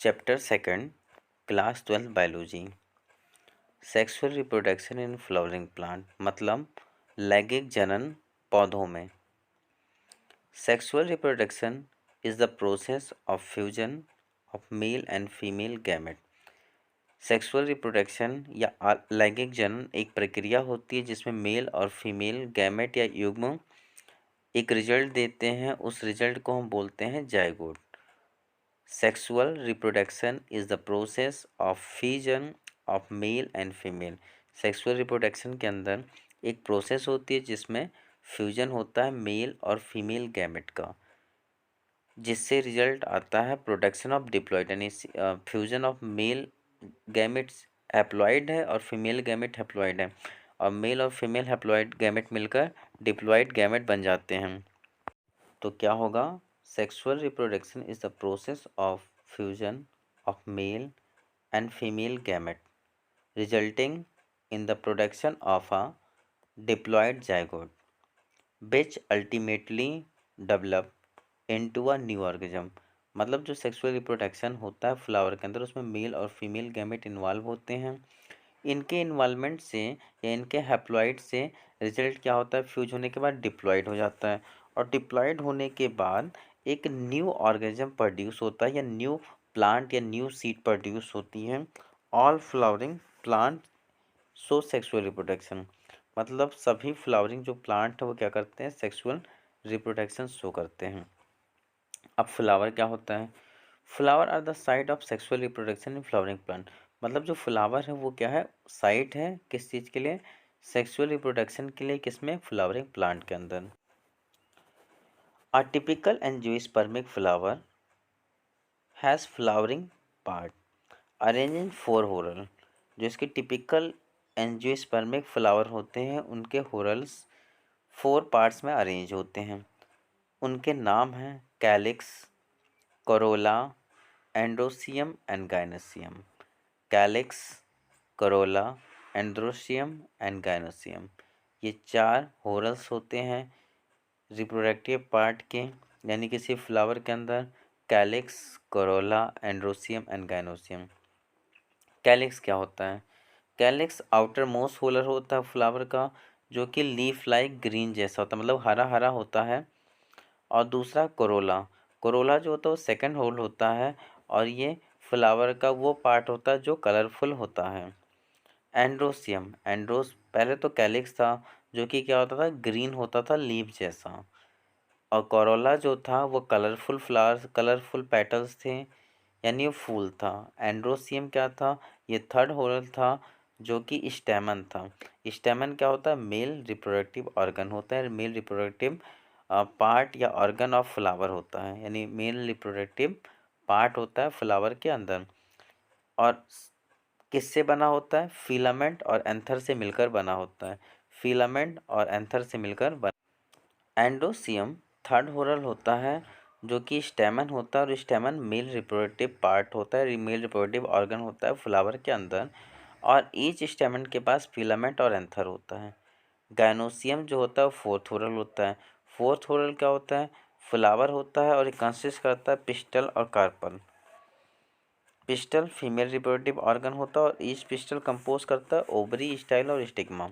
Chapter second, class 12 biology. Sexual reproduction in flowering plant, मतलब लैंगिक जनन पौधों में। Sexual reproduction is the process of fusion of male and female gamete. Sexual reproduction या लैंगिक जनन एक प्रक्रिया होती है जिसमें मेल और फीमेल गैमेट या युग्म एक रिजल्ट देते हैं। उस रिजल्ट को हम बोलते हैं zygote. Sexual reproduction is the process of fusion of male and female. Sexual reproduction के अंदर एक प्रोसेस होती है जिसमें फ्यूजन होता है मेल और फीमेल गैमेट का, जिससे रिजल्ट आता है प्रोडक्शन ऑफ डिप्लॉइड, यानी fusion of male gametes haploid है और फीमेल गैमेट हैप्लॉइड है, और मेल और फीमेल हैप्लॉइड गैमेट मिलकर डिप्लॉइड गैमेट बन जाते हैं। तो क्या होगा? Sexual reproduction is the process of fusion of mail and female gamete resulting in the production of a diploid zygote which ultimately develop into a new organism। मतलब जो sexual reproduction होता है फ्लावर के अंदर, उसमें मेल और female gamete involve होते हैं। इनके इन्वॉल्वमेंट से या इनके हैप्लॉइड से रिजल्ट क्या होता है? फ्यूज होने के बाद डिप्लॉइड हो जाता है, और डिप्लॉइड होने के बाद एक न्यू ऑर्गेनिज्म प्रोड्यूस होता है, या न्यू प्लांट या न्यू सीड प्रोड्यूस होती है। All flowering plant show sexual reproduction, मतलब सभी फ्लावरिंग जो प्लांट है वो क्या करते हैं? सेक्सुअल रिप्रोडक्शन शो करते हैं। अब फ्लावर क्या होता है? Flower are the site of sexual reproduction in flowering plant. मतलब जो फ्लावर है वो क्या है? साइट है किस चीज़ के लिए? सेक्सुअल रिप्रोडक्शन के लिए। किसमें? फ्लावरिंग प्लांट के अंदर। A typical angiospermic flower has flowering part arrange in 4 होरल। जो इसके टिपिकल एंजियोस्पर्मिक फ्लावर होते हैं उनके होरल्स 4 पार्ट्स में अरेंज होते हैं। उनके नाम हैं calyx, Corolla, androecium and gynoecium. Calyx, Corolla, androecium and gynoecium, ये 4 होरल्स होते हैं रिप्रोडक्टिव पार्ट के, यानी किसी फ्लावर के अंदर calyx, Corolla, androecium and gynoecium. Calyx क्या होता है? कैलिक्स आउटर मोस्ट होलर होता है फ्लावर का, जो कि लीफ लाइक ग्रीन जैसा होता है, मतलब हरा हरा होता है। और दूसरा कोरोला, कोरोला जो होता है वो सेकंड होल होता है, और ये फ्लावर का वो पार्ट होता है जो कलरफुल होता है। एंड्रोसियम, एंड्रोस पहले तो कैलिक्स था जो कि क्या होता था? ग्रीन होता था लीफ जैसा, और कोरोला जो था वो कलरफुल फ्लावर्स, कलरफुल पेटल्स थे, यानी वो फूल था। एंड्रोसियम क्या था? ये थर्ड होरल था जो कि स्टेमन था। स्टेमन क्या होता है? मेल रिप्रोडक्टिव ऑर्गन होता है, मेल रिप्रोडक्टिव पार्ट या ऑर्गन ऑफ फ्लावर होता है, यानी मेल रिप्रोडक्टिव पार्ट होता है फ्लावर के अंदर। और किससे बना होता है? फिलामेंट और एंथर से मिलकर बना होता है। फिलामेंट और एंथर से मिलकर बना। एंडोसियम थर्ड होरल होता है जो कि स्टेमन होता है, और स्टेमन मेल रिप्रोडक्टिव पार्ट होता है, मेल रिप्रोडक्टिव ऑर्गन होता है फ्लावर के अंदर, और ईच स्टेमन के पास फिलामेंट और एंथर होता है। गाइनोसियम जो होता है वो फोर्थ होरल होता है। फोर्थ होरल क्या होता है? फ्लावर होता है, और ये कंसिस्ट करता है पिस्टल और carpel. Pistil female reproductive organ होता है, और ईच पिस्टल कंपोज करता है ओवरी, स्टाइल और स्टिग्मा।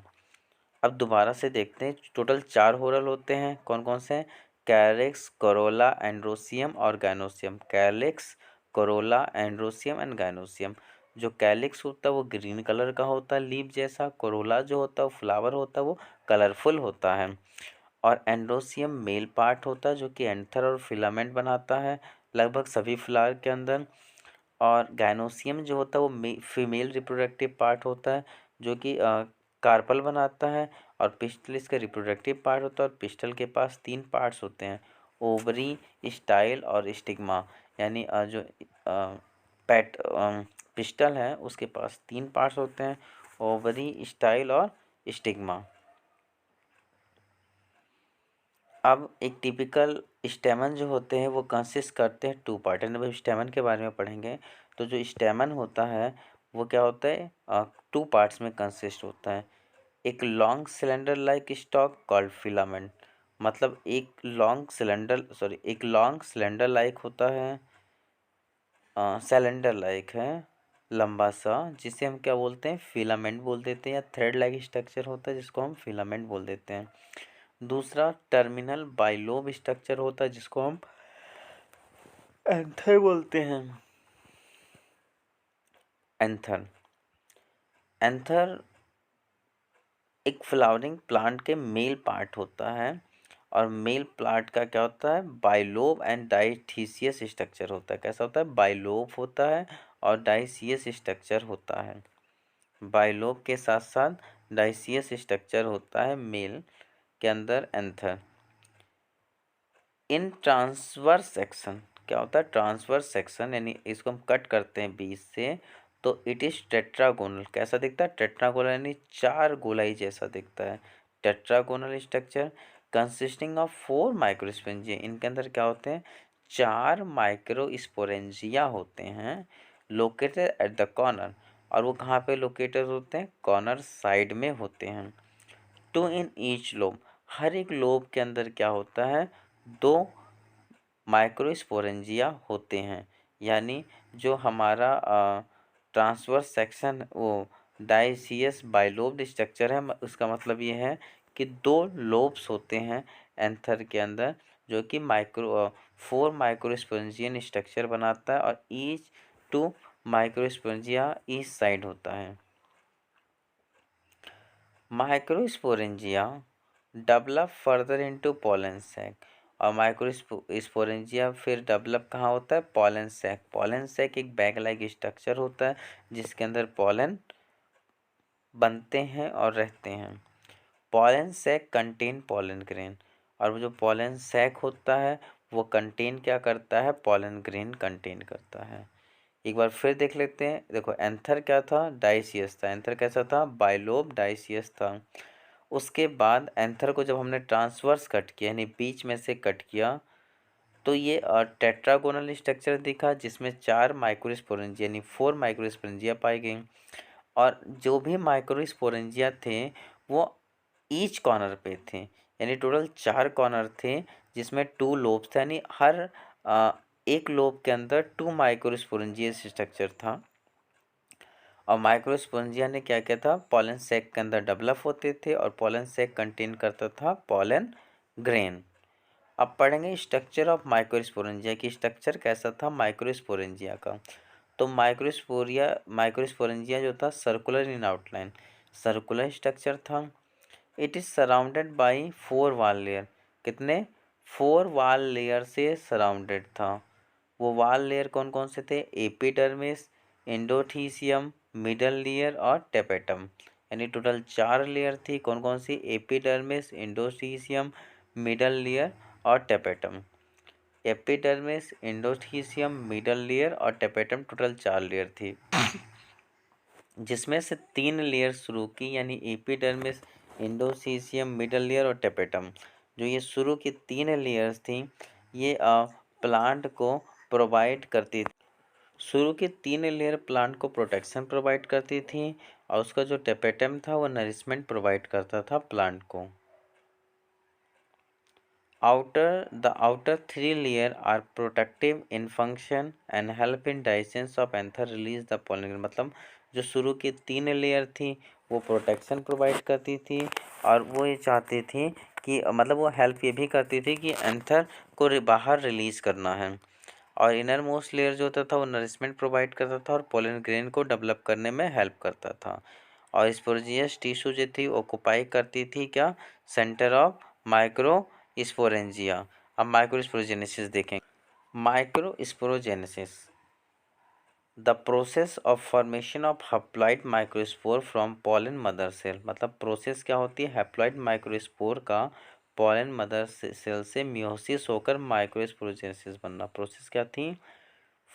अब दोबारा से देखते हैं, टोटल 4 होरल होते हैं। कौन कौन से हैं? कैलिक्स, कोरोला, एंड्रोसियम और gynoecium. Calyx, Corolla, androecium and gynoecium. जो कैलिक्स होता है वो ग्रीन कलर का होता है लीफ जैसा। कोरोला जो होता है वो फ्लावर होता है, वो कलरफुल होता है। और एंड्रोसियम मेल पार्ट होता है जो कि एंथर और फिलामेंट बनाता है लगभग सभी फ्लावर के अंदर। और गाइनोसियम जो होता है वो फीमेल रिप्रोडक्टिव पार्ट होता है जो कि कार्पल बनाता है। और पिस्टल इसका रिप्रोडक्टिव पार्ट होता है, और पिस्टल के पास 3 पार्ट्स होते हैं, ओवरी, स्टाइल और स्टिग्मा। यानी जो पैट पिस्टल है उसके पास 3 पार्ट्स होते हैं, ओवरी, स्टाइल और स्टिग्मा। अब एक टिपिकल स्टेमन जो होते हैं वो कंसिस्ट करते हैं 2 पार्ट। जब स्टेमन के बारे में पढ़ेंगे तो जो स्टेमन होता है वो क्या होता है? 2 पार्ट्स में कंसिस्ट होता है। एक long cylinder like stock called filament, मतलब एक लॉन्ग सिलेंडर लाइक होता है सिलेंडर लाइक है, लंबा सा, जिसे हम क्या बोलते हैं, फिलामेंट बोल देते हैं, या थ्रेड लाइक स्ट्रक्चर होता है जिसको हम फिलामेंट बोल देते हैं। दूसरा टर्मिनल बाइलोब स्ट्रक्चर होता है जिसको हम एंथर बोलते हैं। एंथर एंथर एक फ्लावरिंग प्लांट के मेल पार्ट होता है, और मेल प्लांट का क्या होता है, बाइलोब एंड डाइथिसियस स्ट्रक्चर होता है। कैसा होता है, बाइलोब होता है और डाइसियस स्ट्रक्चर होता है। बाइलोब के साथ साथ डाइसियस स्ट्रक्चर होता है मेल के अंदर एंथर। इन ट्रांसवर्स सेक्शन क्या होता है, ट्रांसवर्स सेक्शन यानी इसको हम कट करते हैं बीच से, तो इट इज टेट्रागोनल। कैसा दिखता है, टेट्रागोनल यानी चार गोलाई जैसा दिखता है। Tetragonal structure consisting of 4 microsporangia. इनके अंदर क्या होते हैं, 4 माइक्रोस्पोरेंजिया होते हैं, लोकेटेड एट द कॉर्नर। और वो कहाँ पे लोकेटेड होते हैं, कॉर्नर साइड में होते हैं। टू इन ईच लोब, हर एक लोब के अंदर क्या होता है, 2 माइक्रोस्पोरेंजिया होते हैं। यानी जो हमारा ट्रांसवर्स सेक्शन वो डाइसियस बाइलोब्ड स्ट्रक्चर है, उसका मतलब ये है कि 2 लोब्स होते हैं एंथर के अंदर, जो कि 4 माइक्रोस्पोरेंजियन स्ट्रक्चर बनाता है, और ईच 2 माइक्रोस्पोरेंजिया ईच साइड होता है। Microsporangia develop further into pollen sac, और माइक्रोस्पोरेंजिया फिर डेवलप कहाँ होता है, पॉलन सैक। पॉलन सैक एक बैग लाइक स्ट्रक्चर होता है जिसके अंदर पॉलन बनते हैं और रहते हैं। Pollen sac contain pollen grain, और वो जो पॉलन सैक होता है वो कंटेन क्या करता है, पॉलन ग्रेन कंटेन करता है। एक बार फिर देख लेते हैं। देखो एंथर क्या था, डाइसियस था। एंथर कैसा था, बाइलोब डाइसियस था। उसके बाद एंथर को जब हमने ट्रांसवर्स कट किया यानी बीच में से कट किया, तो ये टेट्रागोनल स्ट्रक्चर दिखा जिसमें 4 माइक्रोस्पोरेंजिया यानी 4 माइक्रोस्पोरेंजिया पाई गई। और जो भी माइक्रोस्पोरेंजिया थे वो ईच कॉर्नर पे थे, यानी टोटल 4 कॉर्नर थे जिसमें 2 लोब्स थे, यानी हर एक लोब के अंदर 2 माइक्रोस्पोरेंजिया स्ट्रक्चर था। और माइक्रोस्पोरेंजिया ने क्या किया था, पॉलन सैक के अंदर डेवलप होते थे, और पॉलन सैक कंटेन करता था पॉलन ग्रेन। अब पढ़ेंगे स्ट्रक्चर ऑफ माइक्रोस्पोरेंजिया की, स्ट्रक्चर कैसा था माइक्रोस्पोरेंजिया का। तो माइक्रोस्पोरेंजिया जो था circular in outline, circular structure था। इट इज सराउंडेड बाई 4 वाल लेयर, कितने, 4 वाल लेयर से सराउंडेड था। वो वाल लेयर कौन कौन से थे, एपिडर्मिस, एंडोथीसियम, मिडल लेयर और टेपेटम। यानी टोटल 4 लेयर थी, कौन कौन सी, एपिडर्मिस, एंडोथीसियम, मिडल लेयर और tapetum. Epidermis, endothecium, middle layer और टेपेटम, टोटल 4 लेयर थी, जिसमें से 3 लेयर शुरू की, यानी एपिडर्मिस, एंडोथीसियम, मिडल लेयर और टेपेटम। जो ये शुरू की 3 लेयर्स थी, ये प्लांट को प्रोवाइड करती, शुरू की 3 लेयर प्लांट को प्रोटेक्शन प्रोवाइड करती थी, और उसका जो टेपेटम था वो नरिशमेंट प्रोवाइड करता था प्लांट को। The outer 3 layer are protective in function and help in digestion of anther release the pollen। मतलब जो शुरू की 3 लेयर थी वो प्रोटेक्शन प्रोवाइड करती थी, और वो ये चाहती थी कि मतलब वो हेल्प ये भी करती थी कि एंथर को बाहर रिलीज करना है। और इनर मोस्ट लेयर जो होता था वो नरिशमेंट प्रोवाइड करता था और पोलन ग्रेन को डेवलप करने में हेल्प करता था। और स्पोरेंजियस टिश्यू जो थी ऑक्युपाई करती थी क्या, सेंटर ऑफ माइक्रो स्पोरेंजिया। अब माइक्रो स्पोरोजेनेसिस देखें। Microsporogenesis the process of formation of haploid microspore from pollen mother cell. मतलब प्रोसेस क्या होती है, हैप्लॉइड माइक्रोस्पोर का पॉलन मदर सेल से मियोसिस होकर माइक्रो स्पोरोजेनेसिस बनना। प्रोसेस क्या थी,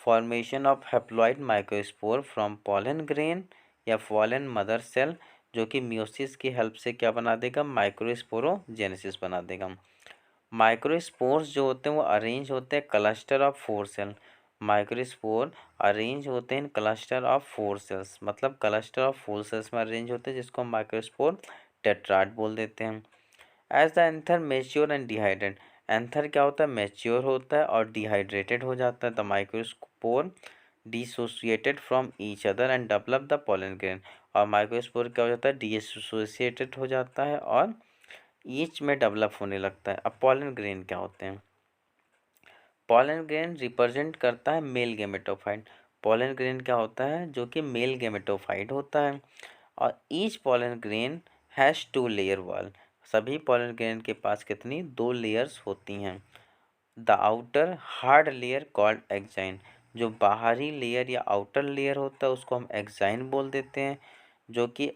formation of haploid microspore from pollen grain या पॉलन मदर सेल, जो कि मियोसिस की हेल्प से क्या बना देगा, माइक्रोस्पोरोजेनेसिस बना देगा। माइक्रोस्पोर्स जो होते हैं वो अरेंज होते हैं cluster of 4 cell. Microspore arrange होते हैं क्लस्टर ऑफ 4 सेल्स, मतलब क्लस्टर ऑफ 4 सेल्स में अरेंज होते हैं, जिसको हम माइक्रोस्पोर टेट्राड बोल देते हैं। As the anther mature and dehydrate, anther क्या होता है, मेच्योर होता है और डिहाइड्रेटेड हो जाता है। The microspore dissociated from each other and develop the pollen grain. और माइक्रोस्पोर क्या हो जाता है, डिसोसिएटेड हो जाता है और ईच में डेवलप होने लगता है। अब पोलन ग्रेन क्या होते हैं? पोलन ग्रेन रिप्रेजेंट करता है मेल गेमेटोफाइट। पोलन ग्रेन क्या होता है? जो कि मेल गेमेटोफाइट होता है। और each pollen grain has 2 layer wall. सभी पोलन ग्रेन के पास कितनी? 2 लेयर्स होती हैं। The outer hard layer called exine. जो बाहरी लेयर या आउटर लेयर होता है उसको हम एक्साइन बोल देते हैं, जो कि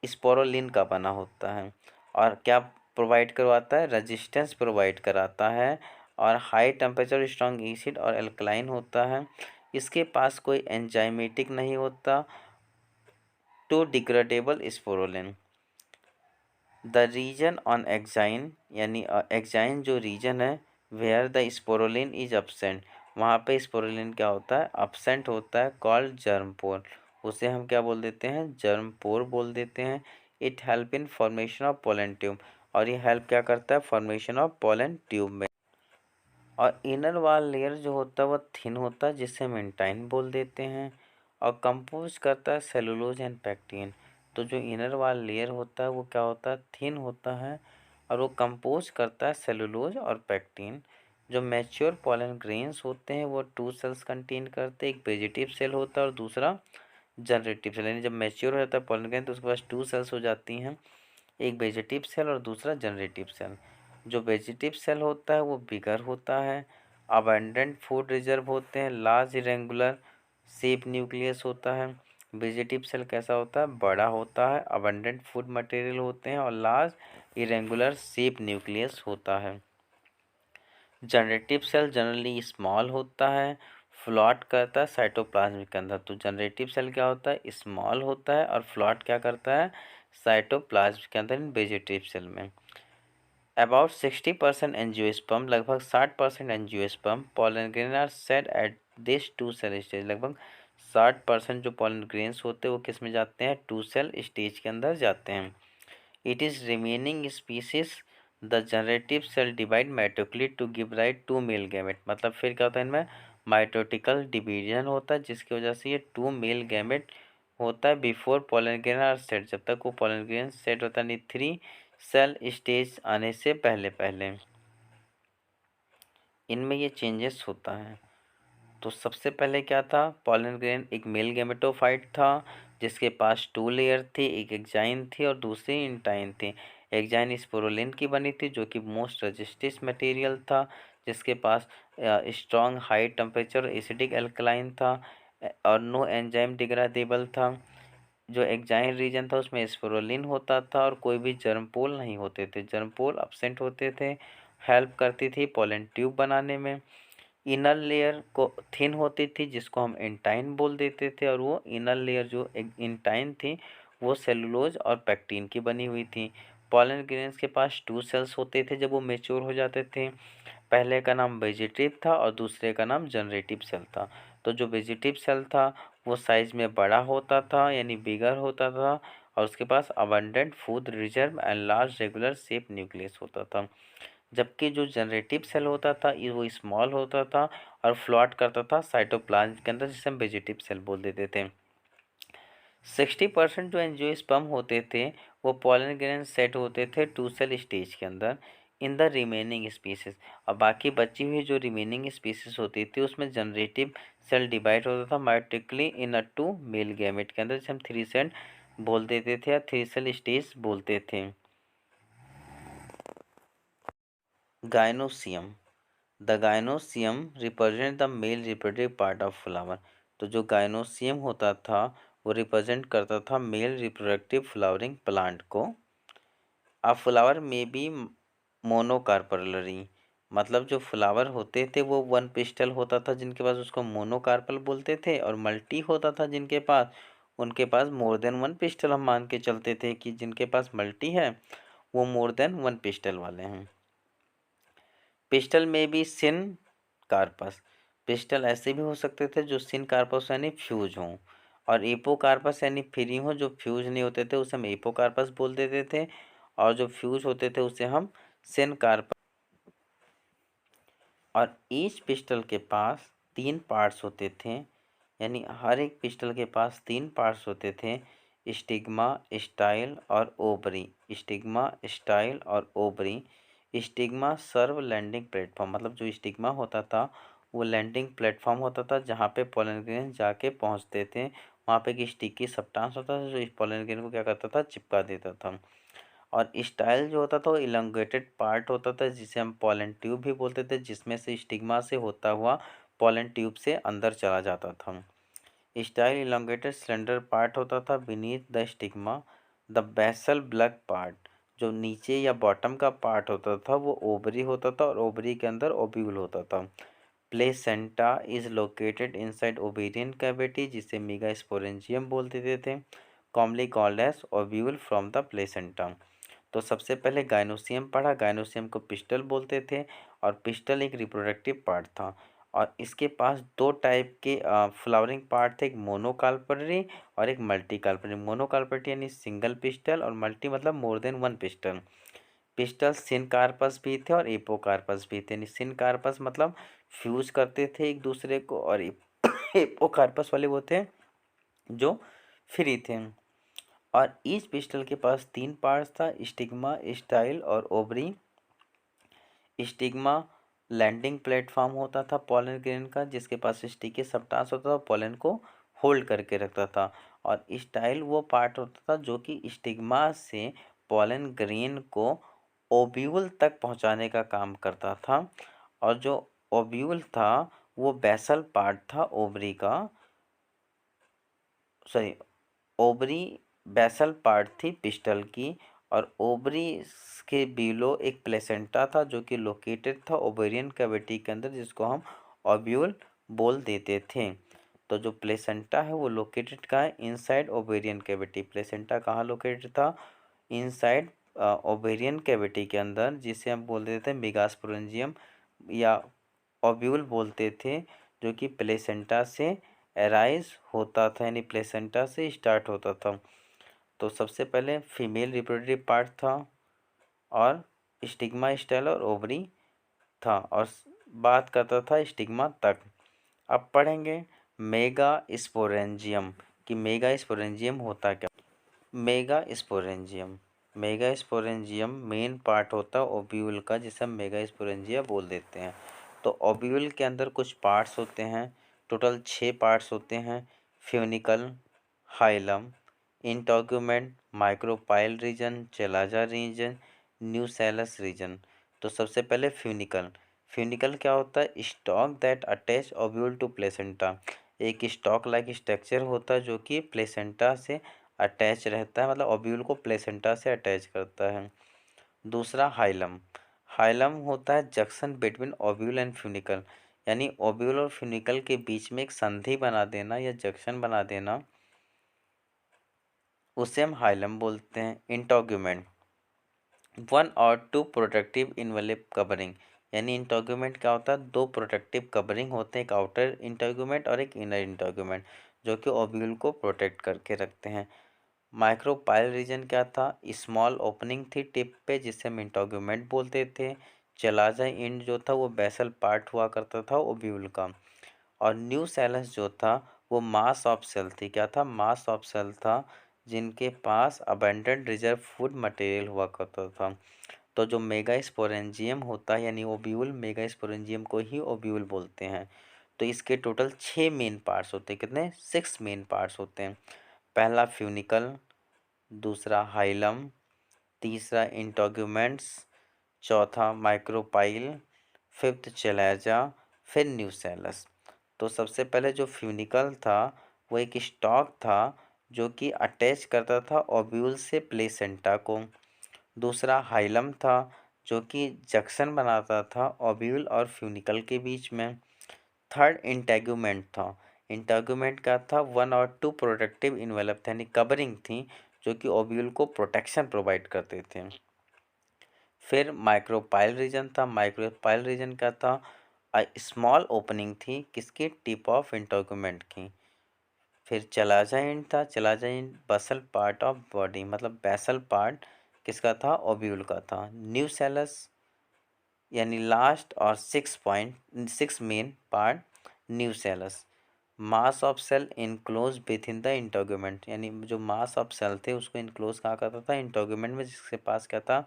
स्पोरोलिन का बना होता है। और क्या प्रोवाइड करवाता है? रेजिस्टेंस प्रोवाइड कराता है। और हाई टेम्परेचर स्ट्रॉन्ग एसिड और एल्कलाइन होता है। इसके पास कोई एंजाइमेटिक नहीं होता to degradable sporopollenin. The region on exine, यानी एक्साइन जो रीजन है where the sporopollenin is absent, वहाँ पे स्पोरोलिन क्या होता है? अब्सेंट होता है, कॉल्ड जर्म पोर। उसे हम क्या बोल देते हैं? जर्म पोर बोल देते हैं। It help in formation of pollen tube. और ये हेल्प क्या करता है? फॉर्मेशन ऑफ पोलन ट्यूब में। और इनर वॉल लेयर जो होता है वो थिन होता है, जिसे हम इंटाइन बोल देते हैं। और कंपोज करता है सेलुलोज एंड पैक्टिन। तो जो इनर वॉल लेयर होता है वो क्या होता है? थिन होता है और वो कंपोज करता है सेलुलोज और पैक्टिन। जो मैच्योर पोलन ग्रेन्स होते हैं वो 2 सेल्स कंटेन करते हैं। एक वेजिटेटिव सेल होता है और दूसरा जनरेटिव सेल। यानी जब मैच्योर हो जाता है पोलन ग्रेन तो उसके पास 2 सेल्स हो जाती हैं, एक वेजिटेटिव सेल और दूसरा जनरेटिव सेल। जो वेजिटेटिव सेल होता है वो बिगर होता है, अबंडेंट फूड रिजर्व होते हैं, लार्ज इरेंगुलर शेप न्यूक्लियस होता है। वेजिटेटिव सेल कैसा होता है? बड़ा होता है, अबंडेंट फूड मटेरियल होते हैं और लार्ज इरेंगुलर शेप न्यूक्लियस होता है। जनरेटिव सेल जनरली स्मॉल होता है, फ्लॉट करता है साइटोप्लाज्म के अंदर। तो जनरेटिव सेल क्या होता है? स्मॉल होता है और फ्लॉट क्या करता है? साइटोप्लाज्म के अंदर इन वेजिटेटिव सेल में। अबाउट 60% एंजियोस्पर्म, लगभग 60% angiosperm pollen grain are shed at this 2 cell stage. लगभग 60% जो पोलन ग्रेन्स होते हैं वो किस में जाते हैं? 2 सेल स्टेज के अंदर जाते हैं। It is remaining species the generative cell divide mitotically to give rise 2 male gamete. मतलब फिर क्या होता है? इनमें माइटोटिकल डिवीजन होता है, जिसकी वजह से ये 2 मेल गैमेट होता है before pollen grain are shed. जब तक वो पोलन ग्रेन सेट होता है, नहीं 3 सेल स्टेज आने से पहले पहले इनमें ये चेंजेस होता है। तो सबसे पहले क्या था? पोलन ग्रेन एक मेल गैमेटोफाइट था जिसके पास 2 लेयर थी, एक एक्साइन थी और दूसरी इंटाइन थी। एक्साइन स्पोरोलिन की बनी थी जो कि मोस्ट रेजिस्टिव मटेरियल था, जिसके पास strong high temperature acidic alkaline था और नो एंजाइम डिग्रेडेबल था। जो एक्साइन रीजन था उसमें स्पोरोलिन होता था और कोई भी जर्मपोल नहीं होते थे, जर्मपोल अब्सेंट होते थे। हेल्प करती थी पोलन ट्यूब बनाने में। इनर लेयर को थिन होती थी जिसको हम इंटाइन बोल देते थे, और वो इनर लेयर जो इंटाइन थी वो सेलुलोज और पैक्टिन की बनी हुई थी। पोलन ग्रेन्स के पास 2 सेल्स होते थे जब वो मेच्योर हो जाते थे। पहले का नाम वेजिटेटिव था और दूसरे का नाम जनरेटिव सेल था। तो जो वेजिटेटिव सेल था वो साइज में बड़ा होता था, यानी बिगर होता था, और उसके पास abundant food reserve and large regular shape nucleus होता था। जबकि जो जनरेटिव सेल होता था वो स्मॉल होता था और फ्लॉट करता था साइटोप्लाज्म के अंदर, जिसे हम वेजिटेटिव सेल बोल देते थे। 60% जो एंजियोस्पर्म होते थे वो पोलन ग्रेन सेट होते थे 2 सेल स्टेज के अंदर इन द रिमेनिंग स्पीसीज। और बाकी बची हुई जो रिमेनिंग स्पीसीज होती थी उसमें जनरेटिव सेल डिवाइड होता था माइटोटिकली इन अ 2 मेल गैमेट के अंदर, जिसे हम 3 सेल बोल देते थे या 3 सेल स्टेज बोलते थे। Gynoecium, the gynoecium represent the male reproductive part of flower. तो जो गाइनोसियम होता था वो रिप्रेजेंट करता था मेल रिप्रोडक्टिव फ्लावरिंग प्लांट को। अ फ्लावर में बी मोनोकार्पलरी, मतलब जो फ्लावर होते थे वो 1 पिस्टल होता था जिनके पास, उसको मोनोकार्पल बोलते थे। और मल्टी होता था जिनके पास, उनके पास मोर देन 1 पिस्टल हम मान के चलते थे कि जिनके पास मल्टी है वो मोर देन 1 पिस्टल वाले हैं। पिस्टल में भी सिन कार्पस, पिस्टल ऐसे भी हो सकते थे जो सिन कार्पस यानी फ्यूज हों, और एपोकार्पस यानी फ्री हों, जो फ्यूज नहीं होते थे उसे हम एपोकार्पस बोल देते थे, और जो फ्यूज होते थे उसे हम सिन कार्पस। और ईच पिस्टल के पास 3 पार्ट्स होते थे, यानी हर एक पिस्टल के पास 3 पार्ट्स होते थे, स्टिग्मा, स्टाइल और ओवरी। स्टिग्मा, स्टाइल और ओवरी। स्टिग्मा सर्व लैंडिंग प्लेटफॉर्म, मतलब जो स्टिग्मा होता था वो लैंडिंग प्लेटफॉर्म होता था जहाँ पे पोलन ग्रेन जाके पहुँचते थे। वहाँ पे एक स्टिकी सब्सटेंस होता था जो इस पोलन ग्रेन को क्या करता था, चिपका देता था। और स्टाइल जो होता था वो इलोंगेटेड पार्ट होता था जिसे हम पोलन ट्यूब भी बोलते थे, जिसमें से स्टिग्मा से होता हुआ पोलन ट्यूब से अंदर चला जाता था। स्टाइल इलोंगेटेड सिलेंडर पार्ट होता था beneath the stigma. The basal bulge part, जो नीचे या बॉटम का पार्ट होता था वो ओवरी होता था और ओवरी के अंदर ओव्यूल होता था। Placenta is located inside ovarian cavity, जिसे मेगास्पोरेंजियम बोल देते थे, commonly called as ovule from the placenta. तो सबसे पहले गाइनोसियम पढ़ा। गाइनोसियम को पिस्टल बोलते थे और पिस्टल एक रिप्रोडक्टिव पार्ट था और इसके पास दो टाइप के फ्लावरिंग पार्ट थे, एक मोनोकार्परी और एक मल्टीकार्परी। मोनोकार्परी यानी सिंगल पिस्टल और मल्टी मतलब more than one pistol. Pistol syncarpous भी थे और एपोकार्पस भी थे। यानी सिनकार्पस मतलब फ्यूज करते थे एक दूसरे को और एपोकार्पस वाले वो थे जो फ्री थे। और ईच पिस्टल के पास 3 पार्ट्स था, स्टिग्मा, स्टाइल और ओवरी। स्टिग्मा लैंडिंग प्लेटफॉर्म होता था पोलन ग्रेन का, जिसके पास स्टिकी सब्सटेंस होता था, पोलन को होल्ड करके रखता था। और स्टाइल वो पार्ट होता था जो कि स्टिग्मा से पोलन ग्रेन को ओव्यूल तक पहुंचाने का काम करता था। और जो ओव्यूल था वो बेसल पार्ट था ओवरी का, सॉरी ओवरी बेसल पार्ट थी पिस्टल की। और ओवरी के बिलो एक प्लेसेंटा था जो कि लोकेटेड था ओवेरियन कैविटी के अंदर, जिसको हम ओव्यूल बोल देते थे। तो जो प्लेसेंटा है वो लोकेटेड कहाँ है, इनसाइड ओवेरियन कैविटी। प्लेसेंटा कहाँ लोकेटेड था, इनसाइड ओवेरियन कैविटी के अंदर, जिसे हम बोल देते थे मेगास्पोरेंजियम या ओव्यूल बोलते थे, जो कि प्लेसेंटा से एराइज होता था, यानी प्लेसेंटा से स्टार्ट होता था। तो सबसे पहले फीमेल रिप्रोडक्टिव पार्ट था और स्टिग्मा, स्टाइल और ओवरी था और बात करता था स्टिग्मा तक। अब पढ़ेंगे मेगा स्पोरेंजियम कि मेगा स्पोरेंजियम होता क्या। Mega sporangium, mega sporangium main part होता है ओव्यूल का, जिसे हम मेगा स्पोरेंजिया बोल देते हैं। तो ओव्यूल के अंदर कुछ पार्ट्स होते हैं, टोटल 6 पार्ट्स होते हैं। Funicle, hilum, integument, micropyle region, chalaza region, nucellus region. तो सबसे पहले फ्यूनिकल। फ्यूनिकल क्या होता है, stalk that attach ovule to placenta. एक स्टॉक लाइक स्ट्रक्चर होता है जो कि प्लेसेंटा से अटैच रहता है, मतलब ओव्यूल को प्लेसेंटा से अटैच करता है। दूसरा हाइलम। हाइलम होता है junction between ovule and funicle, यानी ओव्यूल और फ्यूनिकल के बीच में एक संधि बना देना या जंक्शन बना देना, उसे हम हाइलम बोलते हैं। इंटॉग्यूमेंट, 1 और 2 प्रोटेक्टिव इनवेलप कवरिंग, यानी इंटॉग्यूमेंट क्या होता है, 2 प्रोटेक्टिव कवरिंग होते हैं, एक आउटर इंटॉग्यूमेंट और एक इनर इंटॉग्यूमेंट, जो कि ओव्यूल को प्रोटेक्ट करके रखते हैं। माइक्रोपाइल रीजन क्या था, स्मॉल ओपनिंग थी टिप पे, जिसे हम इंटॉग्यूमेंट बोलते थे। चलाजा इंड जो था वो बेसल पार्ट हुआ करता था ओव्यूल का। और न्यू सेलस जो था वो मास ऑफ सेल थी, क्या था, मास ऑफ सेल था, जिनके पास अबेंडेंट रिजर्व फूड मटेरियल हुआ करता था। तो जो मेगा स्पोरेंजियम होता है यानी ओव्यूल, मेगा स्पोरेंजियम को ही ओव्यूल बोलते हैं। तो इसके टोटल 6 मेन पार्ट्स होते हैं, कितने, 6 मेन पार्ट्स होते हैं। पहला फ्यूनिकल, दूसरा हाइलम, तीसरा इंटॉग्यूमेंट्स, चौथा माइक्रोपाइल, फिफ्थ चेलेजा, फिर न्यूसेलस। तो सबसे पहले जो फ्यूनिकल था वो एक स्टॉक था जो कि अटैच करता था ओव्यूल से प्लेसेंटा को। दूसरा हाइलम था जो कि जंक्शन बनाता था ओव्यूल और फ्यूनिकल के बीच में। थर्ड इंटेगुमेंट था। इंटेगुमेंट क्या था, 1 और 2 प्रोटेक्टिव इन्वेलप थे, यानी कवरिंग थी जो कि ओव्यूल को प्रोटेक्शन प्रोवाइड करते थे। फिर माइक्रोपाइल रीजन था। माइक्रोपाइल रीजन क्या था, स्मॉल ओपनिंग थी किसकी, टिप ऑफ इंटेगुमेंट की। फिर चलाजा एंड था। Chalaza and Bansal part of body, मतलब बेसल पार्ट किसका था, ओव्यूल का था। न्यूसेलस यानी लास्ट और 6 main part, nucellus. Mass of cell enclose with in the integument, यानी जो मास ऑफ सेल थे उसको इनक्लोज कहाँ करता था, इंटोग्यूमेंट में, जिसके पास क्या था,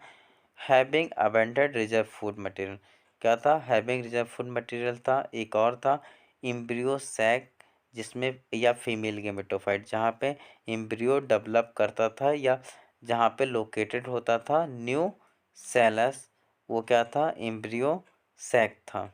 having abundant reserve food material. क्या था, हैविंग रिजर्व फूड मटेरियल था। एक और था एम्ब्रियो सैक, जिसमें, या फीमेल गेमेटोफाइट, जहाँ पे एम्ब्रियो डेवलप करता था या जहाँ पे लोकेटेड होता था न्यू सेलस, वो क्या था, एम्ब्रियो सैक था।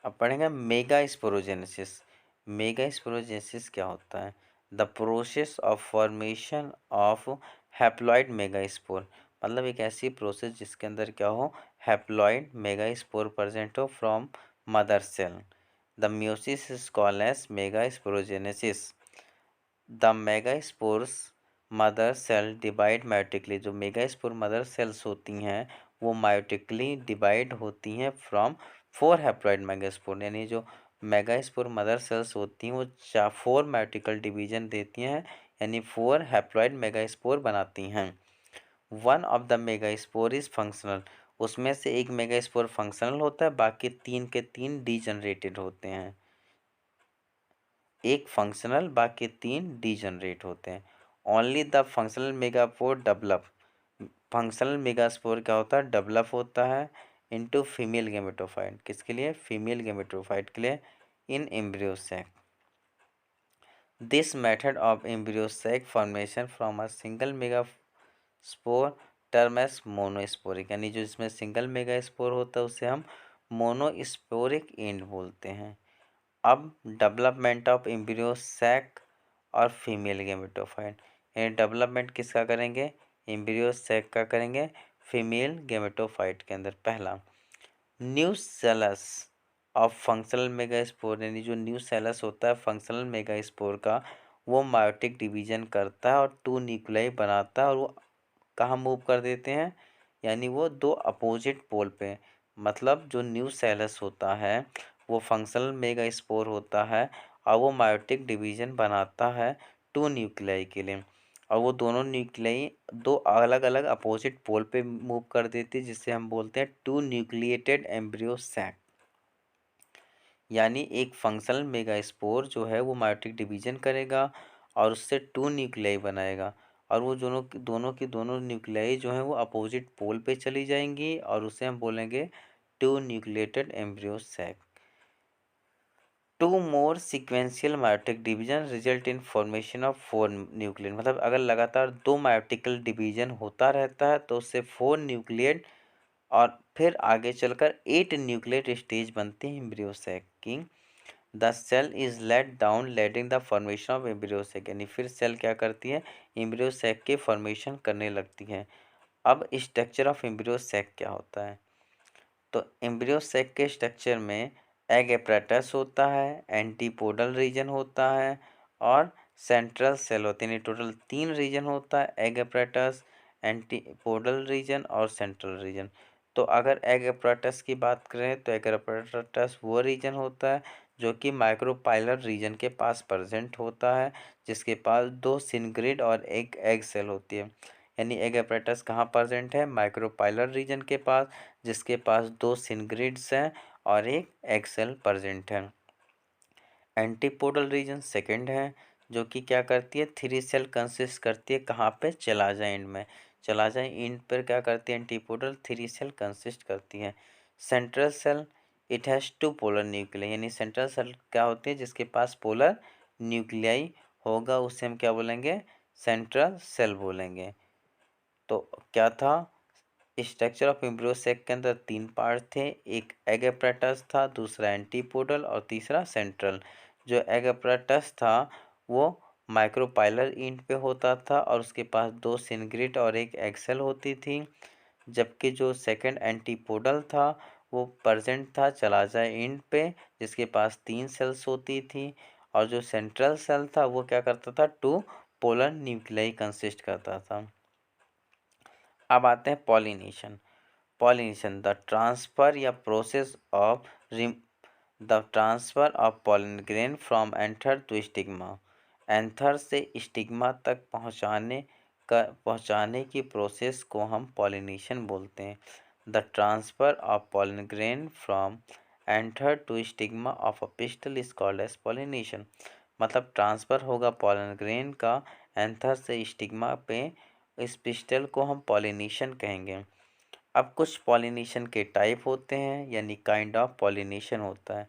अब पढ़ेंगे मेगा स्पोरोजेनेसिस। मेगा स्पोरोजेनेसिस क्या होता है, the process of formation of haploid megaspore, मतलब एक ऐसी प्रोसेस जिसके अंदर क्या हो, हैप्लॉइड मेगा स्पोर प्रेजेंट हो from mother cell. The meiosis is called as megasporogenesis. The megaspores mother cell divide meiotically, जो मेगा स्पोर मदर सेल्स होती हैं वो मायोटिकली डिवाइड होती हैं फ्रॉम 4 हैप्लॉइड मेगास्पोर, यानी जो मेगास्पोर मदर सेल्स होती हैं वो 4 मायोटिकल डिवीजन देती हैं, यानी 4 हैप्लॉइड मेगास्पोर बनाती हैं। One of the megaspore is functional, उसमें से एक मेगास्पोर फंक्शनल होता है, बाकी 3 के 3 डीजनरेटेड होते हैं। एक फंक्शनल, बाकी 3 डीजनरेट होते हैं। Only the functional megaspore develop, functional megaspore क्या होता है, डेवलप होता है इनटू फीमेल गेमेटोफाइट, किसके लिए, फीमेल गेमेटोफाइट के लिए, in embryo sac. This method of embryo sac formation from a single megaspore term as monosporic, यानी जो इसमें सिंगल मेगास्पोर होता है उसे हम मोनोस्पोरिक एंड बोलते हैं। अब डेवलपमेंट ऑफ एम्ब्रियो सैक और फीमेल गेमेटोफाइट, यानी डेवलपमेंट किसका करेंगे, एम्ब्रियो सैक का करेंगे, फीमेल गेमेटोफाइट के अंदर। पहला, new cells of functional megaspore, यानी जो न्यू सेलस होता है फंक्शनल मेगास्पोर का, वो मायोटिक डिवीजन करता है और 2 न्यूक्लियाई बनाता है, और वो कहाँ मूव कर देते हैं, यानी वो 2 अपोजिट पोल पे, मतलब जो न्यू सेलस होता है वो फंक्शनल मेगास्पोर होता है और वो मायोटिक डिवीजन बनाता है 2 न्यूक्लियाई के लिए, और वो दोनों न्यूक्लियाई 2 अलग अलग अपोजिट पोल पे मूव कर देती है, जिससे हम बोलते हैं 2 न्यूक्लिएटेड एम्ब्रियो सैक। यानी एक फंक्शनल मेगास्पोर जो है वो मायोटिक डिवीजन करेगा और उससे 2 न्यूक्लियाई बनाएगा, और वो दोनों न्यूक्लियाई जो हैं वो अपोजिट पोल पे चली जाएंगी, और उसे हम बोलेंगे 2 nucleated embryo sac. 2 more sequential meiotic division result in formation of 4 nucleoid, मतलब अगर लगातार 2 मायोटिकल डिवीजन होता रहता है तो उससे 4 न्यूक्लियड और फिर आगे चलकर 8 न्यूक्लियड स्टेज बनते हैं एम्ब्रियो सैक की। The cell is let down letting the formation of embryo sac, यानी फिर सेल क्या करती है, एम्ब्रियो सैक के फॉर्मेशन करने लगती है। अब स्ट्रक्चर ऑफ एम्ब्रियो सैक क्या होता है, तो एम्ब्रियो सैक के स्ट्रक्चर में एग एपरेटस होता है, एंटीपोडल रीजन होता है और सेंट्रल सेल होते हैं। टोटल 3 रीजन होता है, एग एपरेटस, एंटीपोडल रीजन और सेंट्रल रीजन। तो अगर एग एपरेटस की बात करें तो एग एपरेटस वो रीजन होता है जो कि माइक्रोपाइलर रीजन के पास प्रेजेंट होता है, जिसके पास 2 सिनग्रिड और एक एग सेल होती है। यानी एग एपरेटस कहाँ प्रेजेंट है, माइक्रोपाइलर रीजन के पास, जिसके पास 2 सिनग्रिड्स हैं और एक एग सेल प्रेजेंट है। एंटीपोडल रीजन सेकंड है, जो कि क्या करती है, 3 सेल कंसिस्ट करती है, कहाँ पे, चला जाए एंड में, चला जाए एंड पर क्या करती है, एंटीपोडल 3 सेल कंसिस्ट करती है। Central cell, it has 2 polar nuclei, यानी सेंट्रल सेल क्या होती है, जिसके पास पोलर न्यूक्लियाई होगा उसे हम क्या बोलेंगे, सेंट्रल सेल बोलेंगे। तो क्या था, स्ट्रक्चर ऑफ एम्ब्रियो सैक के अंदर 3 पार्ट थे, एक एग एपरेटस था, दूसरा एंटीपोडल और तीसरा सेंट्रल। जो एग एपरेटस था वो माइक्रोपाइलर एंड पे होता था और उसके पास 2 सिनग्रिड और एक एक्सेल होती थी, जबकि जो सेकंड एंटीपोडल था वो प्रेजेंट था चला जाए एंड पे, जिसके पास 3 सेल्स होती थी, और जो सेंट्रल सेल था वो क्या करता था, 2 पोलर न्यूक्लियाई कंसिस्ट करता था। अब आते हैं पॉलिनेशन। पॉलिनेशन, द ट्रांसफ़र या process of the transfer of pollen grain from anther to stigma, anther से स्टिग्मा तक पहुँचाने की प्रोसेस को हम पॉलिनेशन बोलते हैं। The transfer of pollen grain from anther to stigma of a pistil is called as pollination. मतलब transfer होगा पॉलन ग्रेन का एंथर से स्टिग्मा पे, इस पिस्टल को हम पॉलिनेशन कहेंगे। अब कुछ पॉलिनेशन के टाइप होते हैं, यानी काइंड ऑफ पॉलिनेशन होता है।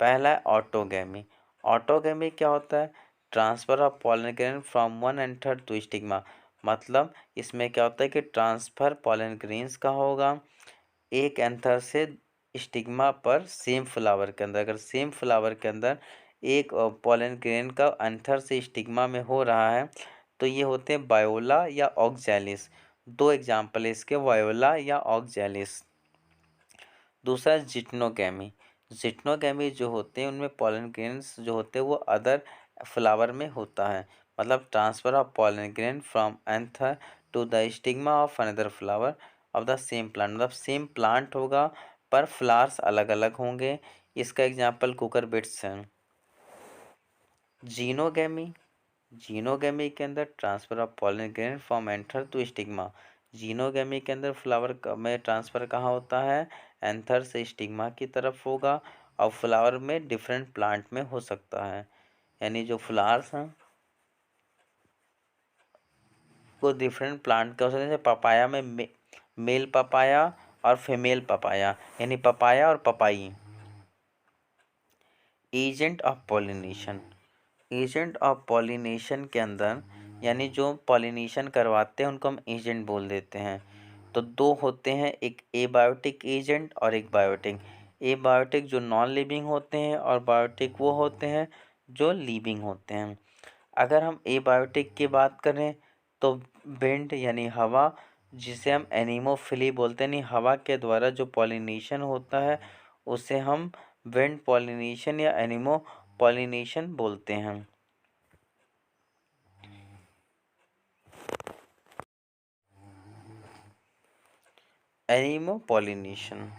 पहला है ऑटोगैमी। ऑटोगैमी क्या होता है? Transfer of pollen grain from one anther to stigma. मतलब इसमें क्या होता है कि ट्रांसफ़र पॉलन ग्रेन्स का होगा एक एंथर से स्टिग्मा पर सेम फ्लावर के अंदर। अगर सेम फ्लावर के अंदर एक पॉलन ग्रेन का एंथर से स्टिग्मा में हो रहा है तो ये होते हैं वायोला या ऑक्सैलिस। दो एग्जाम्पल है इसके, वायोला या ऑक्सैलिस। दूसरा जिटनोगैमी। जिटनोगैमी जो होते हैं उनमें पॉलन ग्रेन्स जो होते हैं वो अदर फ्लावर में होता है। मतलब transfer of pollen grain from anther to the stigma of another flower of the same plant. मतलब सेम प्लांट होगा पर फ्लावर्स अलग अलग होंगे। इसका एग्जाम्पल कुकर बिट्स हैं। जीनोगैमी। जीनोगैमी के अंदर transfer of pollen grain from anther to stigma. Xenogamy के अंदर फ्लावर में ट्रांसफ़र कहाँ होता है? एंथर से स्टिग्मा की तरफ होगा और फ्लावर में डिफरेंट प्लांट में हो सकता है। यानी जो फ्लावर्स हैं वो डिफरेंट प्लांट के हो सकते हैं। जैसे पपाया में मेल पपाया और फीमेल पपाया, यानी पपाया और पपाई। Agent of pollination. Agent of pollination के अंदर यानी जो पॉलिनेशन करवाते हैं उनको हम एजेंट बोल देते हैं। तो दो होते हैं, एक एबायोटिक एजेंट और एक बायोटिक। एबायोटिक जो नॉन लिविंग होते हैं और बायोटिक वो होते हैं जो लिविंग होते हैं। अगर हम एबायोटिक की बात करें तो विंड यानी हवा, जिसे हम एनीमोफिली बोलते हैं, यानी हवा के द्वारा जो पॉलिनेशन होता है उसे हम विंड पॉलिनेशन या एनिमो पॉलिनेशन बोलते हैं। एनिमो पॉलिनेशन,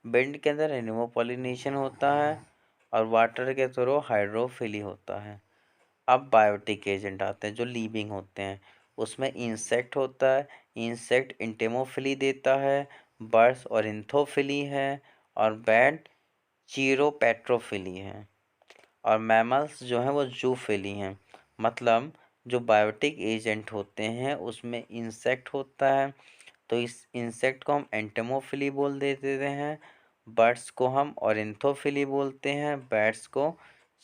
विंड के अंदर एनिमो पॉलिनेशन होता है और वाटर के थ्रू हाइड्रोफिली होता है। अब बायोटिक एजेंट आते हैं जो लिविंग होते हैं। उसमें इंसेक्ट होता है, इंसेक्ट इंटेमोफिली देता है, बर्ड्स और इंथोफिली है, और बैट चीरोपेट्रोफिली है, और मैमल्स जो हैं वो जूफिली हैं। मतलब जो बायोटिक एजेंट होते हैं उसमें इंसेक्ट होता है तो इस इंसेक्ट को हम एंटेमोफिली बोल देते हैं, बर्ड्स को हम ऑरिन्थोफिली बोलते हैं, बैट्स को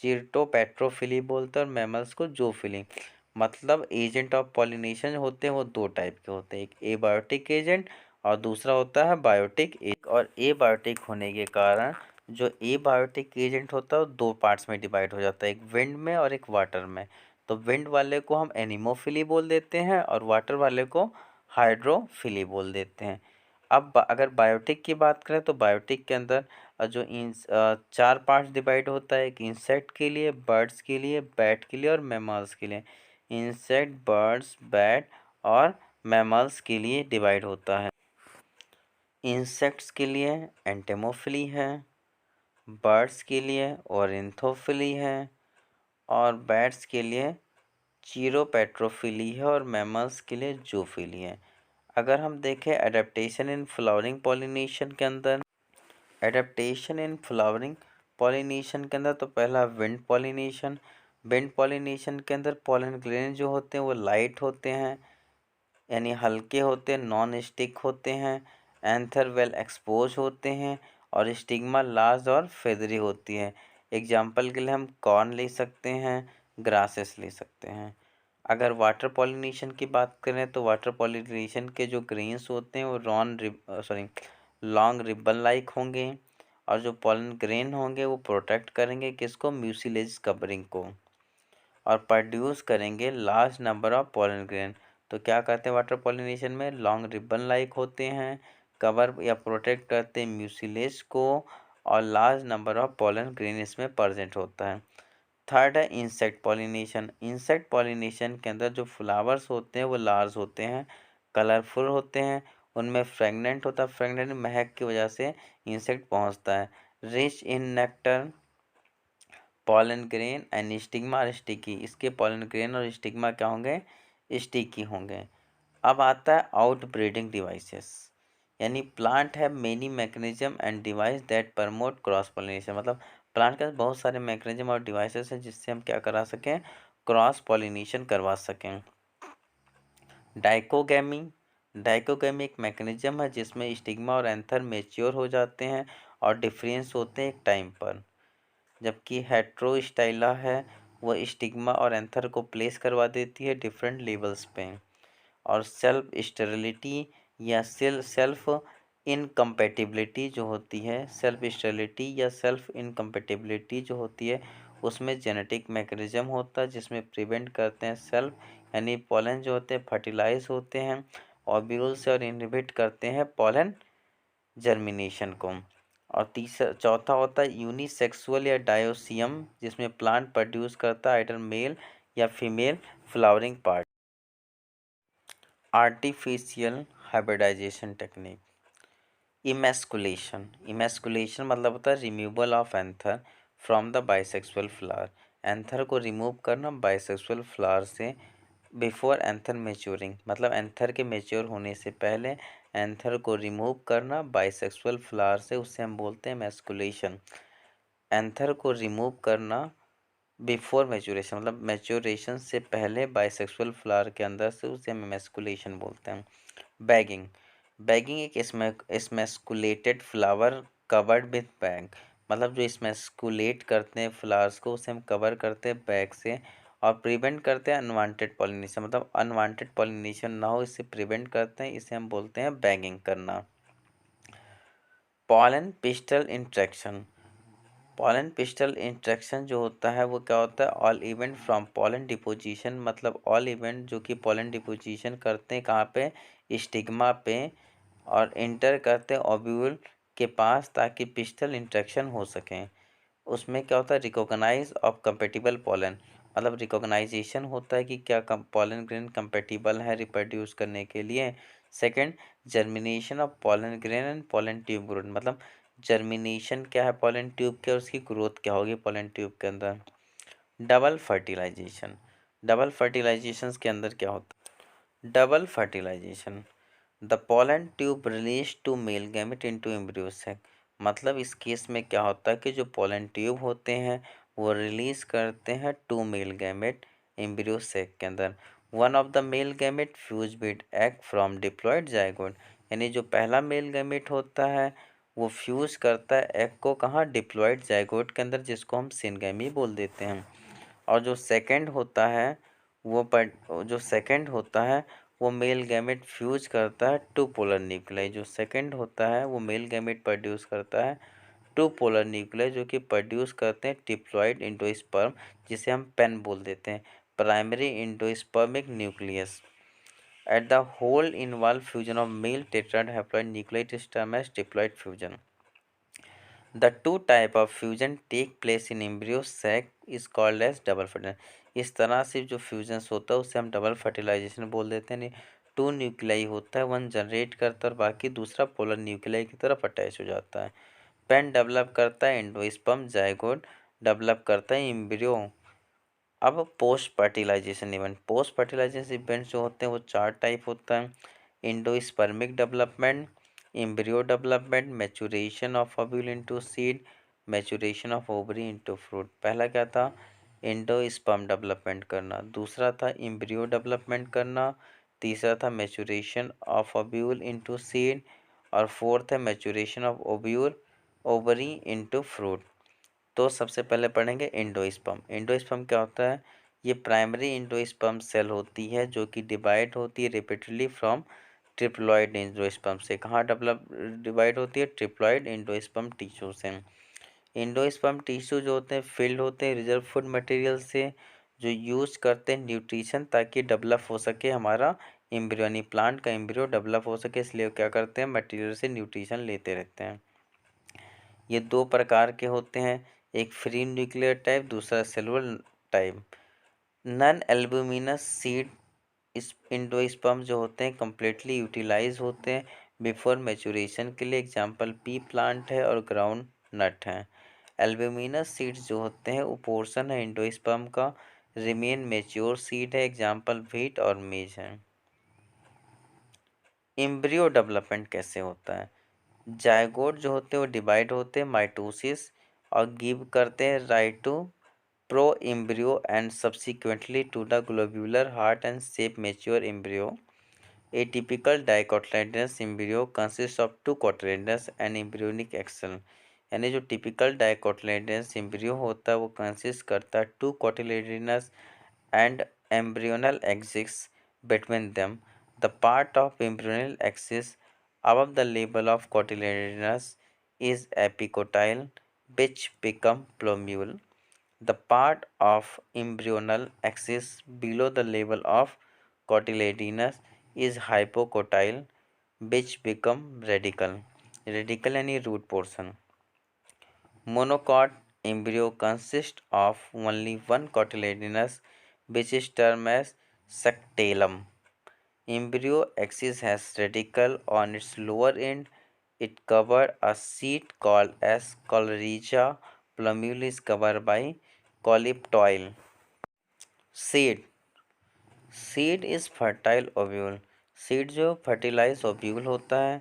चिर्टोपेट्रोफिली बोलते हैं और मैमल्स को जूफिली। मतलब एजेंट ऑफ पॉलिनेशन होते हैं वो दो टाइप के होते हैं, एक एबायोटिक एजेंट और दूसरा होता है बायोटिक एजेंट। और एबायोटिक होने के कारण जो एबायोटिक एजेंट होता है वो दो पार्ट्स में डिवाइड हो जाता है, एक विंड में और एक वाटर में। तो विंड वाले को हम एनिमोफिली बोल देते हैं और वाटर वाले को हाइड्रोफिली बोल देते हैं। अब अगर बायोटिक की बात करें तो बायोटिक के अंदर जो इन चार पार्ट्स डिवाइड होता है, एक इंसेक्ट के लिए, बर्ड्स के लिए, बैट के लिए और मैमल्स के लिए। इंसेक्ट, बर्ड्स, बैट और मैमल्स के लिए डिवाइड होता है। इंसेक्ट्स के लिए एंटेमोफिली है, बर्ड्स के लिए ऑरिन्थोफिली है और बैट्स के लिए चीरोपेट्रोफिली है और मैमल्स के लिए जूफिली है। अगर हम देखें एडेप्टेशन इन फ्लावरिंग पॉलिनेशन के अंदर, एडेप्टेशन इन फ्लावरिंग पॉलिनेशन के अंदर तो पहला विंड पॉलिनेशन। विंड पॉलिनेशन के अंदर पॉलन ग्रेन जो होते हैं वो लाइट होते हैं, यानी हल्के होते हैं, नॉन स्टिक होते हैं, एंथर वेल एक्सपोज होते हैं और स्टिग्मा लार्ज और फेदरी होती है। एग्जाम्पल के लिए हम कॉर्न ले सकते हैं, ग्रासेस ले सकते हैं। अगर वाटर पॉलिनेशन की बात करें तो वाटर पॉलिनेशन के जो ग्रेन्स होते हैं वो लॉन्ग रिबन लाइक होंगे और जो पॉलन ग्रेन होंगे वो प्रोटेक्ट करेंगे किसको? म्यूसिलेज कवरिंग को, और प्रोड्यूस करेंगे large number of pollen grain. तो क्या करते हैं वाटर पॉलिनेशन में? लॉन्ग रिबन लाइक होते हैं, कवर या प्रोटेक्ट करते हैं म्यूसिलेज को, और large number of pollen grain इसमें प्रेजेंट होता है। थर्ड है इंसेक्ट पॉलिनेशन। इंसेक्ट पॉलिनेशन के अंदर जो फ्लावर्स होते हैं वो लार्ज होते हैं, कलरफुल होते हैं, उनमें फ्रेगनेंट होता है, फ्रेगनेंट महक की वजह से इंसेक्ट पहुंचता है। Rich in nectar, pollen grain and stigma और स्टिकी। इसके पॉलन ग्रेन और स्टिग्मा क्या होंगे? स्टिकी होंगे। अब आता है आउट ब्रीडिंग डिवाइसेस, यानी plant have many mechanism and device that promote cross pollination, मतलब प्लांट के बहुत सारे मैकेनिज्म और डिवाइसेस हैं जिससे हम क्या करा सकें, क्रॉस पॉलिनेशन करवा सकें। डाइकोगैमी, डाइकोगैमी एक मैकेनिज्म है जिसमें स्टिग्मा और एंथर मेच्योर हो जाते हैं और डिफरेंस होते हैं एक टाइम पर, जबकि हेट्रोस्टाइला है वह स्टिग्मा और एंथर को प्लेस करवा देती है डिफरेंट लेवल्स पे। और सेल्फ स्टेरिलिटी या सेल्फ इनकम्पेटिबिलिटी जो होती है, सेल्फ स्टेरिलिटी या सेल्फ इनकम्पेटिबिलिटी जो होती है उसमें जेनेटिक मैकेनिज्म होता है जिसमें प्रिवेंट करते हैं सेल्फ, यानी पॉलन जो होते हैं फर्टिलाइज होते हैं ओव्यूल से और इनहिबिट करते हैं पॉलन जर्मिनेशन को। और तीसरा चौथा होता है यूनिसेक्सुअल या डायोसियम, जिसमें प्लांट प्रोड्यूस करता है आइडर मेल या female flowering part. Artificial hybridization technique. Emasculation, emasculation मतलब होता है removal of anther from the bisexual flower, anther को रिमूव करना बाइसेक्सुअल फ्लावर से बिफोर एंथर मेच्योरिंग, मतलब एंथर के मेच्योर होने से पहले एंथर को रिमूव करना बाइसेक्सुअल फ्लावर से, उससे हम बोलते हैं मैस्कुलेशन। एंथर को रिमूव करना बिफोर मैच्योरेशन, मतलब मैच्योरेशन से पहले बाइसेक्सुअल फ्लावर के अंदर से, उसे हम मैस्कुलेशन बोलते हैं। बैगिंग, बैगिंग एक स्मैस्कुलेटेड फ्लावर कवर्ड विथ बैग, मतलब जो स्मैस्कुलेट करते हैं फ्लावर्स को उसे हम कवर करते हैं बैग से और प्रिवेंट करते हैं अनवांटेड पॉलिनेशन, मतलब अनवांटेड पॉलिनेशन ना हो इससे प्रिवेंट करते हैं, इसे हम बोलते हैं बैगिंग करना। Pollen pistol interaction, pollen pistol interaction जो होता है वो क्या होता है, all event from pollen deposition, मतलब ऑल इवेंट जो कि पॉलन डिपोजिशन करते हैं कहाँ पे, स्टिग्मा पे, और इंटर करते हैं ओव्यूल के पास ताकि पिस्टल इंट्रैक्शन हो सकें। उसमें क्या होता है, रिकॉग्नाइज ऑफ कंपेटिबल पॉलन, मतलब रिकॉग्नाइजेशन होता है कि क्या पॉलन ग्रेन कंपेटिबल है रिप्रोड्यूस करने के लिए। Second, germination of pollen grain and pollen tube growth, मतलब जर्मिनेशन क्या है पॉलन ट्यूब के और उसकी ग्रोथ क्या होगी पॉलन ट्यूब के अंदर। डबल फर्टिलाइजेशन, डबल फर्टिलाइजेशन के अंदर क्या होता है, double fertilization the pollen tube release two male gamete into embryo sac, मतलब इस केस में क्या होता है कि जो पॉलन ट्यूब होते हैं वो रिलीज करते हैं two male gamete embryo sac के अंदर। One of the male gamete fuse with egg from diploid zygote, यानी जो पहला मेल गैमेट होता है वो फ्यूज करता है एग को कहाँ, डिप्लॉयड जाइगोट के अंदर, जिसको हम सिनगैमी बोल देते हैं। और जो सेकंड होता है जो सेकंड होता है वो मेल गैमेट फ्यूज करता है टू पोलर न्यूक्लियाई, जो सेकंड होता है वो मेल गैमेट प्रोड्यूस करता है टू पोलर न्यूक्लियाई जो कि प्रोड्यूस करते हैं डिप्लॉयड एंडोस्पर्म, जिसे हम पेन बोल देते हैं, primary endospermic nucleus. At the whole involve fusion of male tetrad haploid nucleotide is termed as diploid fusion. The two type of fusion take place in embryo sac is called as double fertilization। इस तरह से जो fusion होता है उसे हम double fertilisation बोल देते हैं। टू न्यूक्लियाई होता है, वन जनरेट करता है और बाकी दूसरा पोलर न्यूक्लियाई की तरफ अटैच हो जाता है। पेन डेवलप करता है एंडोस्पर्म, जाइगोट डेवलप करता है एम्ब्रियो। अब post fertilization event, post fertilization event जो होते हैं वो चार टाइप होता है। Endospermic development, embryo development, maturation of ovule into seed, maturation of ovary into fruit. पहला क्या था, एंडोस्पर्म डेवलपमेंट करना, दूसरा था एम्ब्रियो डेवलपमेंट करना, तीसरा था maturation of ovule into seed, और फोर्थ है maturation of ovule ovary into fruit. तो सबसे पहले पढ़ेंगे एंडोस्पर्म। एंडोस्पर्म क्या होता है, ये प्राइमरी एंडोस्पर्म सेल होती है जो कि डिवाइड होती है रिपीटेडली फ्रॉम ट्रिप्लॉइड एंडोस्पर्म से। कहाँ डेवलप डिवाइड होती है, ट्रिप्लॉइड एंडोस्पर्म टिश्यू से। एंडोस्पर्म टिश्यू जो होते हैं फिल्ड होते हैं रिजर्व फूड मटेरियल से, जो यूज करते हैं न्यूट्रिशन ताकि डेवलप हो सके हमारा एम्ब्रियो, यानी प्लांट का एम्ब्रियो डेवलप हो सके, इसलिए क्या करते हैं मटेरियल से न्यूट्रिशन लेते रहते हैं। ये दो प्रकार के होते हैं, एक फ्री न्यूक्लियर टाइप, दूसरा cellular type. Non albuminous seed endosperm जो होते हैं कम्प्लीटली यूटिलाइज होते हैं बिफोर मैच्योरेशन के लिए, एग्जांपल पी प्लांट है और ग्राउंड नट है। एल्बुमिनस सीड्स जो होते हैं वो पोर्शन है एंडोस्पर्म का, रिमेन मैच्योर सीड है, एग्जांपल व्हीट और मेज है। एम्ब्रियो डेवलपमेंट कैसे होता है? जायगोट जो होते हैं वो डिवाइड होते हैं माइटोसिस और गिव करते हैं rise to pro embryo and subsequently to the globular heart and shape mature embryo. A typical dicotyledonous embryo consists of two cotyledons and embryonic axon। यानी जो टिपिकल डाइकोटिलेडनस एम्ब्रियो होता है वो कंसिस्ट करता है two cotyledons and embryonal axis between them. The part of embryonal axis above the level of cotyledonous is epicotyle, which become plumule. The part of embryonal axis below the level of cotyledonous is hypocotyle, which become radical. Radical यानी root portion. Monocot embryo consists of only one cotyledonous, which is termed as sectellum. Embryo axis has radicle on its lower end. It covers a sheet called as coleregia. Plumule is covered by coleoptile. Seed. Seed is fertile ovule. Seed जो fertilise ovule होता है,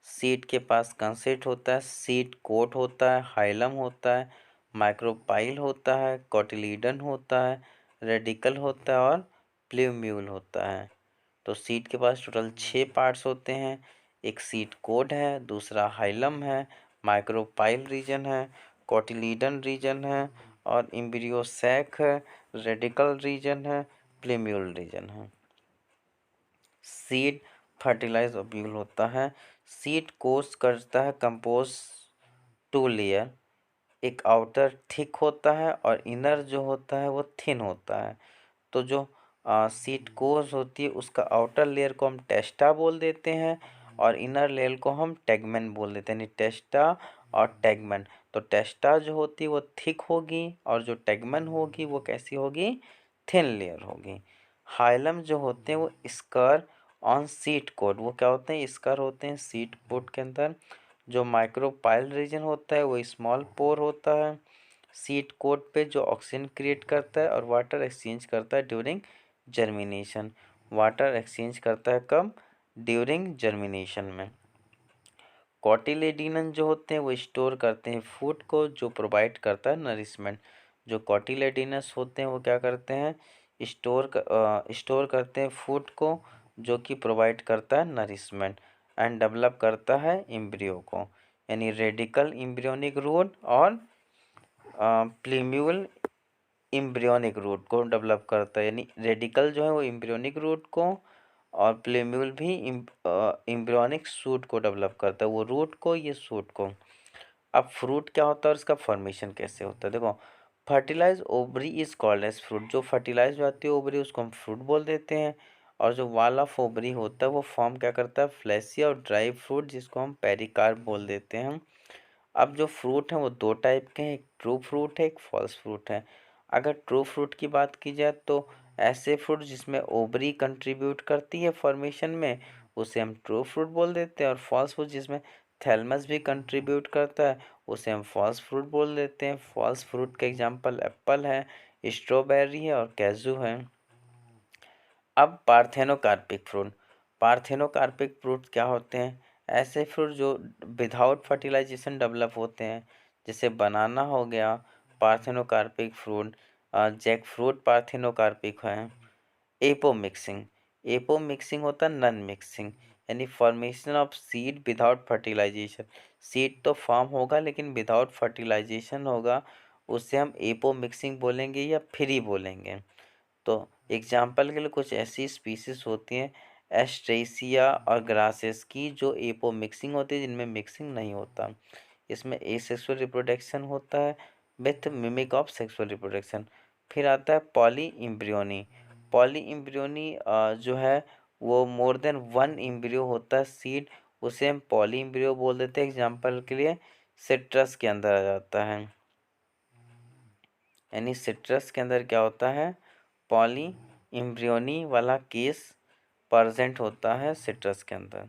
seed के पास कंसेट होता है, seed coat होता है, hilum होता है, माइक्रोपाइल होता है, कोटिलीडन होता है, रेडिकल होता है और प्ल्यूम्यूल होता है। तो सीड के पास टोटल 6 पार्ट्स होते हैं। एक सीड कोड है, दूसरा हाइलम है, माइक्रोपाइल रीजन है, कोटिलीडन रीजन है और एम्ब्रियो सैक है, रेडिकल रीजन है, प्ल्यूम्यूल रीजन है। सीड फर्टिलाइज ओव्यूल होता है। सीड कोर्स करता है कंपोज टू लेयर। एक आउटर थिक होता है और इनर जो होता है वो थिन होता है। तो जो सीड कोर्स होती है उसका आउटर लेयर को हम टेस्टा बोल देते हैं और इनर लेयर को हम टेगमेन बोल देते हैं, यानी टेस्टा और टेगमेन। तो टेस्टा जो होती है वो थिक होगी और जो टेगमेन होगी वो कैसी होगी? थिन लेयर होगी। हाइलम जो होते हैं वो स्कर ऑन सीड कोट, वो क्या होते हैं? स्कर होते हैं सीड कोट के अंदर। जो माइक्रोपाइल रीजन होता है वो स्मॉल पोर होता है सीड कोट पे, जो ऑक्सीजन क्रिएट करता है और वाटर एक्सचेंज करता है ड्यूरिंग जर्मिनेशन। वाटर एक्सचेंज करता है कब? ड्यूरिंग जर्मिनेशन में। कॉटिलेडिनन जो होते हैं वो स्टोर करते हैं फूड को, जो प्रोवाइड करता है नरिशमेंट। जो कॉटिलेडिनस होते हैं वो क्या करते हैं? स्टोर करते हैं फूड को, जो कि प्रोवाइड करता है नरिशमेंट एंड डेवलप करता है एम्ब्रियो को। यानी रेडिकल एम्ब्रियोनिक रूट और प्लीम्यूल एम्ब्रियोनिक रूट को डेवलप करता है। यानी रेडिकल जो है वो एम्ब्रियोनिक रूट को और प्लीम्यूल भी एम्ब्रियोनिक सूट को डेवलप करता है, वो रूट को, ये सूट को। अब फ्रूट क्या होता है और इसका फॉर्मेशन कैसे होता है? देखो, fertilize ovary is called as fruit. जो फर्टिलाइज होती है ओवरी उसको हम फ्रूट बोल देते हैं। और जो वाल ऑफ ओवरी होता है वो फॉर्म क्या करता है? फ्लैशी और ड्राई फ्रूट, जिसको हम पेरिकार्प बोल देते हैं। अब जो फ्रूट हैं वो दो टाइप के हैं, एक ट्रू फ्रूट है, एक फॉल्स फ्रूट है। अगर ट्रू फ्रूट की बात की जाए तो ऐसे फ्रूट जिसमें ओवरी कंट्रीब्यूट करती है फॉर्मेशन में, उसे हम ट्रू फ्रूट बोल देते हैं। और फॉल्स फ्रूट जिसमें थैलमस भी कंट्रीब्यूट करता है, उसे हम फॉल्स फ्रूट बोल देते हैं। फॉल्स फ्रूट का एग्जांपल एप्पल है, स्ट्रॉबेरी है और कैजू है। अब पार्थेनोकार्पिक फ्रूट। पार्थेनोकार्पिक फ्रूट क्या होते हैं? ऐसे फ्रूट जो विदाउट फर्टिलाइजेशन डेवलप होते हैं, जैसे बनाना हो गया parthenocarpic fruit, jackfruit parthenocarpic है। Apomixis. एपो मिक्सिंग होता है नन मिक्सिंग, यानी formation of seed without fertilization. Seed तो फॉर्म होगा लेकिन विदाउट फर्टिलाइजेशन होगा, उससे हम एपो मिक्सिंग बोलेंगे या फ्री बोलेंगे। तो एग्जाम्पल के लिए कुछ ऐसी स्पीसीज होती हैं एस्ट्रेसिया और ग्रासेस की, जो एपो मिक्सिंग होती है, जिनमें मिक्सिंग नहीं होता। इसमें एसेक्सुअल रिप्रोडक्शन होता है with mimic of sexual reproduction. फिर आता है पॉली इम्ब्रियोनी। पॉली इम्ब्रियोनी जो है वो मोर देन वन इम्ब्रियो होता है सीड, उसे हम पॉली इम्ब्रियो बोल देते हैं। एग्जाम्पल के लिए सिट्रस के अंदर आ जाता है, यानी सिट्रस के अंदर क्या होता है? पॉली इम्ब्रियोनी वाला केस प्रेजेंट होता है सिट्रस के अंदर।